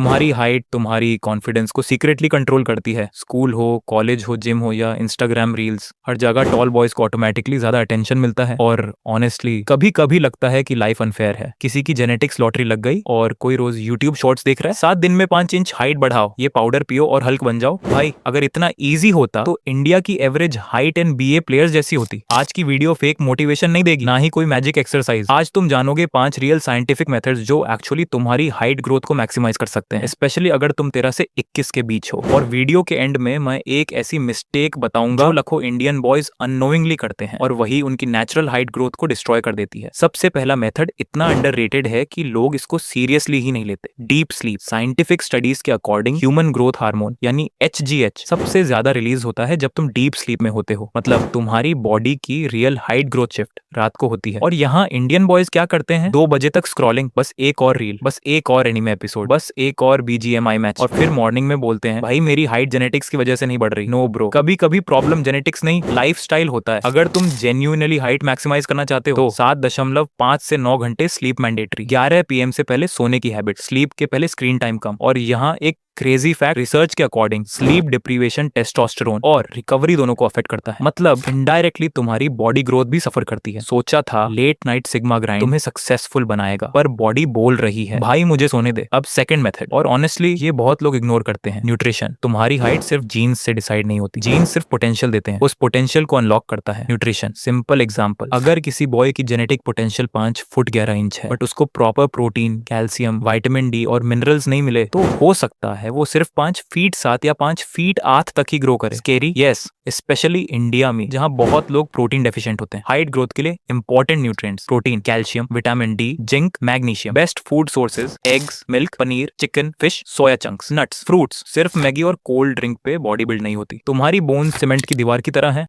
तुम्हारी हाइट तुम्हारी कॉन्फिडेंस को सीक्रेटली कंट्रोल करती है। स्कूल हो, कॉलेज हो, जिम हो या इंस्टाग्राम रील्स, हर जगह टॉल बॉयज को ऑटोमेटिकली ज्यादा अटेंशन मिलता है। और ऑनेस्टली कभी कभी लगता है कि लाइफ अनफेयर है। किसी की जेनेटिक्स लॉटरी लग गई और कोई रोज यूट्यूब शॉर्ट्स देख रहा है 7 दिन में 5 इंच हाइट बढ़ाओ, ये पाउडर पियो और हल्क बन जाओ। भाई अगर इतना ईजी होता तो इंडिया की average height and BA players जैसी होती। आज की वीडियो फेक मोटिवेशन नहीं देगी, ना ही कोई मैजिक एक्सरसाइज। आज तुम जानोगे 5 रियल साइंटिफिक मेथड्स जो एक्चुअली तुम्हारी हाइट ग्रोथ को मैक्सिमाइज कर सकते हैं, स्पेशली अगर तुम 13 से 21 के बीच हो। और वीडियो के एंड में मैं एक ऐसी मिस्टेक बताऊंगा जो लाखों इंडियन बॉयज अननोइंगली करते हैं और वही उनकी नेचुरल हाइट ग्रोथ को डिस्ट्रॉय कर देती है। सबसे पहला मेथड इतना अंडररेटेड है कि लोग इसको सीरियसली ही नहीं लेते। Deep sleep. साइंटिफिक स्टडीज के अकॉर्डिंग ह्यूमन ग्रोथ हार्मोन यानी HGH सबसे ज्यादा रिलीज होता है जब तुम डीप स्लीप में होते हो। मतलब तुम्हारी बॉडी की रियल हाइट ग्रोथ शिफ्ट रात को होती है। और यहाँ इंडियन बॉयज क्या करते हैं, 2 बजे तक स्क्रॉलिंग, बस एक और रील, बस एक और एनिमे एपिसोड, बस एक और BGMI मैच, और फिर मॉर्निंग में बोलते हैं भाई मेरी हाइट जेनेटिक्स की वजह से नहीं बढ़ रही। नो ब्रो, कभी कभी प्रॉब्लम जेनेटिक्स नहीं, लाइफस्टाइल होता है। अगर तुम जेन्युइनली हाइट मैक्सिमाइज करना चाहते हो तो 7.5 से 9 घंटे स्लीप मैंडेटरी। 11 PM से पहले सोने की हैबिट, स्लीप के पहले स्क्रीन टाइम कम। और यहाँ एक क्रेजी फैक्ट, रिसर्च के अकॉर्डिंग स्लीप डिप्रीवेशन टेस्टोस्टेरोन और रिकवरी दोनों को अफेक्ट करता है। मतलब इनडायरेक्टली तुम्हारी बॉडी ग्रोथ भी सफर करती है। सोचा था लेट नाइट सिग्मा ग्राइंड तुम्हें सक्सेसफुल बनाएगा, पर बॉडी बोल रही है भाई मुझे सोने दे। अब सेकंड मेथड, और ऑनेस्टली ये बहुत लोग इग्नोर करते हैं, न्यूट्रिशन। तुम्हारी हाइट सिर्फ जीन्स से डिसाइड नहीं होती, जीन्स सिर्फ पोटेंशियल देते हैं, उस पोटेंशियल को अनलॉक करता है न्यूट्रिशन। सिंपल एग्जांपल, अगर किसी बॉय की जेनेटिक पोटेंशियल 5 फुट 11 इंच है बट उसको proper protein, calcium, vitamin D और मिनरल्स नहीं मिले तो हो सकता है वो सिर्फ 5 फीट 7 या 5 फीट 8 तक ही ग्रो करे। स्केरी? यस, स्पेशली इंडिया में जहां बहुत लोग प्रोटीन डेफिशिएंट होते हैं। हाइट ग्रोथ के लिए important nutrients, protein, calcium, vitamin D, zinc, magnesium. Best food sources, eggs, milk, paneer, chicken, fish, soya chunks, nuts, fruits. सिर्फ मैगी और कोल्ड ड्रिंक पे बॉडी बिल्ड नहीं होती। तुम्हारी बोन्स सीमेंट की दीवार की तरह है,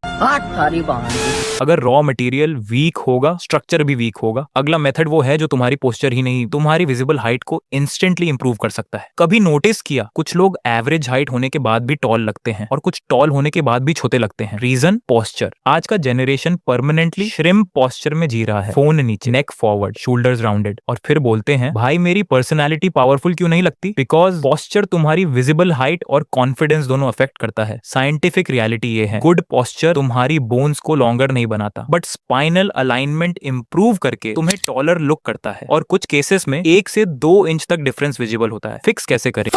अगर रॉ मटेरियल वीक होगा स्ट्रक्चर भी वीक होगा। अगला मेथड वो है जो तुम्हारी पोस्चर ही नहीं तुम्हारी विजिबल हाइट को इंस्टेंटली इंप्रूव कर सकता है। कभी नोटिस किया कुछ लोग एवरेज हाइट होने के बाद भी टॉल लगते हैं और कुछ टॉल होने के बाद भी छोटे लगते हैं। रीजन? पोस्चर। आज का जनरेशन परमानेंटली श्रिम्प पोस्चर में जी रहा है। फोन नीचे, नेक फॉरवर्ड, शोल्डर्स राउंडेड, और फिर बोलते हैं भाई मेरी पर्सनैलिटी पावरफुल क्यों नहीं लगती? बिकॉज पोस्चर तुम्हारी विजिबल हाइट और कॉन्फिडेंस दोनों अफेक्ट करता है। साइंटिफिक रियलिटी ये है, गुड पोस्चर तुम्हारी बोन्स को लॉन्गर नहीं बनाता बट स्पाइनल अलाइनमेंट इंप्रूव करके तुम्हें टॉलर लुक करता है। और कुछ केसेस में 1 से 2 इंच तक डिफरेंस विजिबल होता है। फिक्स कैसे करें?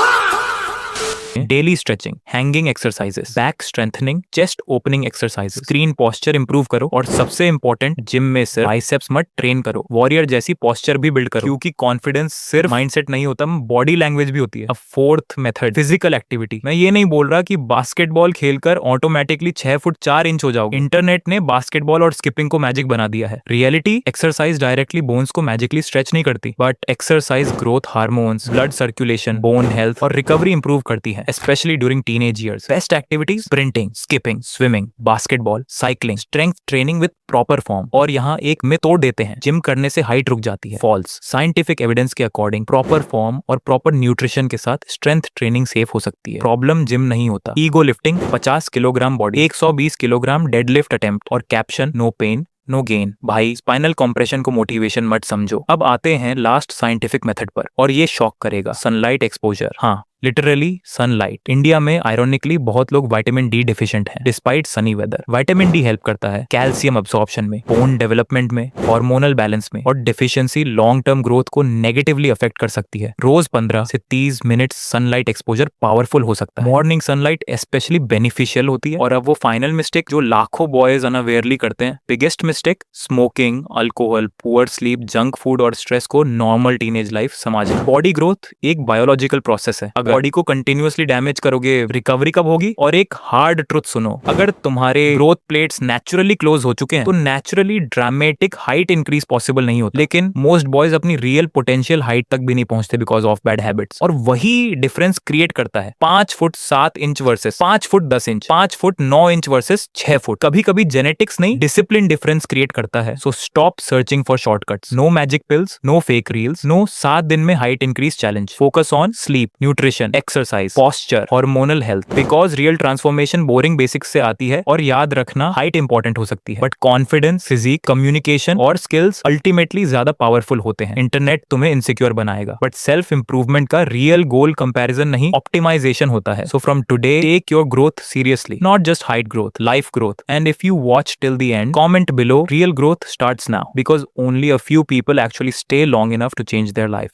Daily stretching, hanging exercises, back strengthening, chest opening exercises, screen posture improve करो। और सबसे इंपॉर्टेंट, जिम में सिर्फ बाइसेप्स मत ट्रेन करो, वॉरियर जैसी पोस्चर भी बिल्ड करो, क्योंकि कॉन्फिडेंस सिर्फ माइंडसेट नहीं होता, बॉडी लैंग्वेज भी होती है। अब फोर्थ मेथड, फिजिकल एक्टिविटी। मैं ये नहीं बोल रहा कि बास्केटबॉल खेलकर ऑटोमेटिकली 6 फुट 4 इंच हो जाओगे। इंटरनेट ने बास्केटबॉल और स्किपिंग को मैजिक बना दिया है। रियलिटी, एक्सरसाइज डायरेक्टली बोन्स को मैजिकली स्ट्रेच नहीं करती, but exercise growth hormones, blood circulation, bone health और रिकवरी इंप्रूव करती है, especially during teenage years. Best activities: sprinting, skipping, swimming, basketball, cycling, strength training with proper form. और यहाँ एक myth तोड़ देते हैं, जिम करने से हाइट रुक जाती है। फॉल्स। साइंटिफिक एविडेंस के अकॉर्डिंग प्रॉपर फॉर्म और प्रॉपर न्यूट्रिशन के साथ स्ट्रेंथ ट्रेनिंग सेफ हो सकती है। प्रॉब्लम जिम नहीं होता। Ego lifting, 50 kilogram body, 120 kilogram deadlift attempt, और caption no pain no gain. भाई स्पाइनल कॉम्प्रेशन को मोटिवेशन मत समझो। अब आते हैं लास्ट साइंटिफिक मेथड पर, और ये शॉक करेगा, सनलाइट एक्सपोजर। हाँ, लिटरली सनलाइट। इंडिया में आयरोनिकली बहुत लोग विटामिन डी डिफिशिएंट हैं despite sunny weather. Vitamin D help करता है कैल्शियम अब्सॉर्प्शन में, बोन डेवलपमेंट में, हार्मोनल बैलेंस में, और डेफिशिएंसी लॉन्ग टर्म ग्रोथ को नेगेटिवली अफेक्ट कर सकती है। रोज 15 से 30 मिनट सनलाइट एक्सपोजर पावरफुल हो सकता है। मॉर्निंग सनलाइट स्पेशली बेनिफिशियल होती है। और अब वो फाइनल मिस्टेक जो लाखों बॉयज अनअवेयरली करते हैं, biggest mistake, smoking, alcohol, poor sleep, junk food और स्ट्रेस को नॉर्मल टीनेज लाइफ समझना। बॉडी ग्रोथ एक बायोलॉजिकल प्रोसेस है, अगर बॉडी को कंटिन्यूअसली डैमेज करोगे रिकवरी कब होगी? और एक हार्ड ट्रुथ सुनो, अगर तुम्हारे ग्रोथ प्लेट्स नेचुरली क्लोज हो चुके हैं तो naturally dramatic height increase possible नहीं होता। लेकिन मोस्ट बॉयज अपनी रियल पोटेंशियल हाइट तक भी नहीं पहुंचते बिकॉज ऑफ बैड हैबिट्स। और वही डिफरेंस क्रिएट करता है 5 foot 7 inch versus 5 foot 10 inch, 5 foot 9 inch versus 6 foot. कभी कभी जेनेटिक्स नहीं, डिसिप्लिन डिफरेंस क्रिएट करता है। So stop searching for shortcuts. No magic pills, no fake reels, no 7 दिन में height increase challenge. Focus on sleep, nutrition, nutrition, exercise, posture, hormonal health. Because real transformation boring basics से आती है और याद रखना हाइट इंपॉर्टेंट हो सकती है, बट कॉन्फिडेंस, फिजिक, कम्युनिकेशन और स्किल्स अल्टीमेटली ज्यादा पावरफुल होते हैं। इंटरनेट तुम्हें इनसिक्योर बनाएगा, बट सेल्फ इंप्रूवमेंट का रियल गोल कंपैरिजन नहीं, ऑप्टिमाइजेशन होता है। So from today take your growth seriously, not just height growth, life growth. And if you watch till the end, comment below, real growth starts now because only a few people actually stay long enough to change their life.